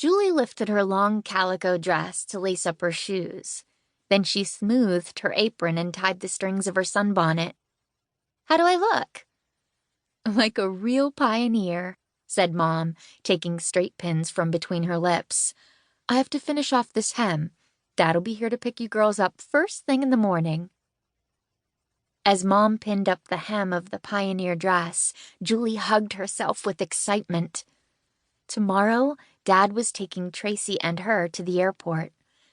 Julie lifted her long calico dress to lace up her shoes. Then she smoothed her apron and tied the strings of her sunbonnet. "How do I look?" "Like a real pioneer," said Mom, taking straight pins from between her lips. "I have to finish off this hem. Dad'll be here to pick you girls up first thing in the morning." As Mom pinned up the hem of the pioneer dress, Julie hugged herself with excitement. Tomorrow, Dad was taking Tracy and her to the airport.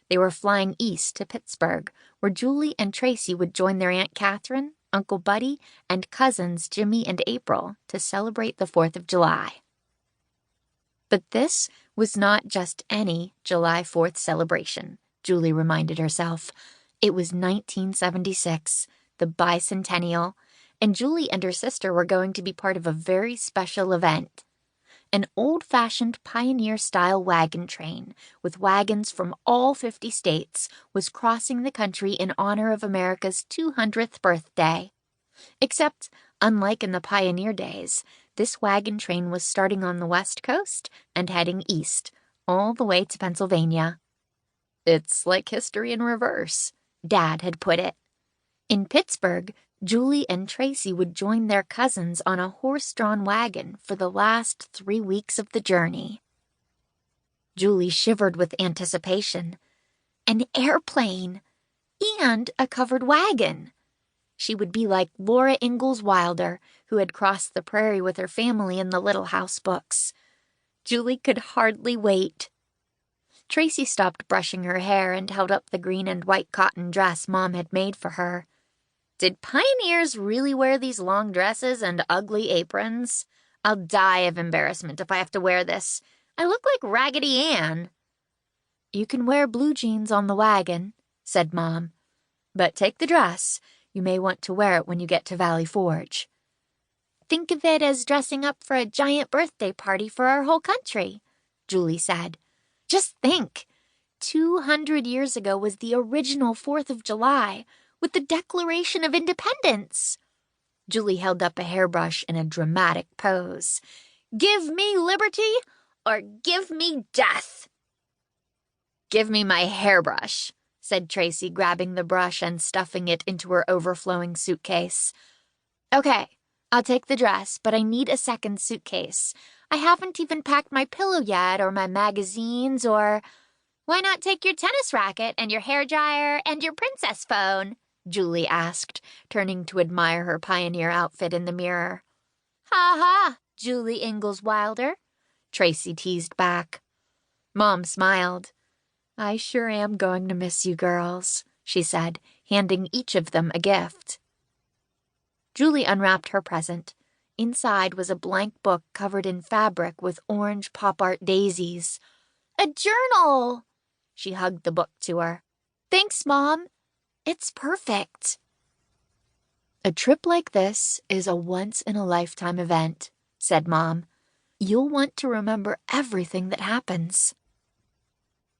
They were flying east to Pittsburgh, where Julie and Tracy would join their Aunt Catherine, Uncle Buddy, and cousins Jimmy and April to celebrate the 4th of July. But this was not just any July 4th celebration, Julie reminded herself. It was 1976, the Bicentennial, and Julie and her sister were going to be part of a very special event. An old-fashioned pioneer-style wagon train with wagons from all 50 states was crossing the country in honor of America's 200th birthday. Except, unlike in the pioneer days, this wagon train was starting on the West Coast and heading east, all the way to Pennsylvania. "It's like history in reverse," Dad had put it. In Pittsburgh, Julie and Tracy would join their cousins on a horse-drawn wagon for the last 3 weeks of the journey. Julie shivered with anticipation. An airplane! And a covered wagon! She would be like Laura Ingalls Wilder, who had crossed the prairie with her family in the Little House books. Julie could hardly wait. Tracy stopped brushing her hair and held up the green and white cotton dress Mom had made for her. "Did pioneers really wear these long dresses and ugly aprons? I'll die of embarrassment if I have to wear this. I look like Raggedy Ann." "You can wear blue jeans on the wagon," said Mom. "But take the dress. You may want to wear it when you get to Valley Forge." "Think of it as dressing up for a giant birthday party for our whole country," Julie said. "Just think, 200 years ago was the original 4th of July, with the Declaration of Independence." Julie held up a hairbrush in a dramatic pose. "Give me liberty or give me death." "Give me my hairbrush," said Tracy, grabbing the brush and stuffing it into her overflowing suitcase. "Okay, I'll take the dress, but I need a second suitcase. I haven't even packed my pillow yet, or my magazines, or—" "Why not take your tennis racket and your hairdryer and your princess phone?" Julie asked, turning to admire her pioneer outfit in the mirror. "Ha ha, Julie Ingalls Wilder," Tracy teased back. Mom smiled. "I sure am going to miss you girls," she said, handing each of them a gift. Julie unwrapped her present. Inside was a blank book covered in fabric with orange pop art daisies. "A journal!" She hugged the book to her. "Thanks, Mom. It's perfect." "A trip like this is a once-in-a-lifetime event," said Mom. "You'll want to remember everything that happens."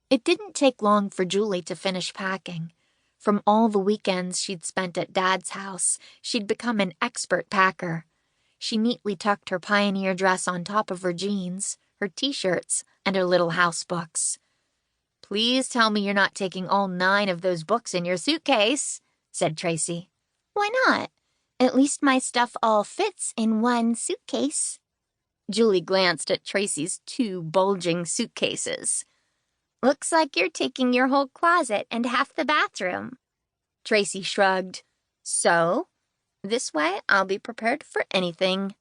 It didn't take long for Julie to finish packing. From all the weekends she'd spent at Dad's house, she'd become an expert packer. She neatly tucked her pioneer dress on top of her jeans, her t-shirts, and her little house books. "Please tell me you're not taking all 9 of those books in your suitcase," said Tracy. "Why not? At least my stuff all fits in one suitcase." Julie glanced at Tracy's 2 bulging suitcases. "Looks like you're taking your whole closet and half the bathroom." Tracy shrugged. "So, this way I'll be prepared for anything."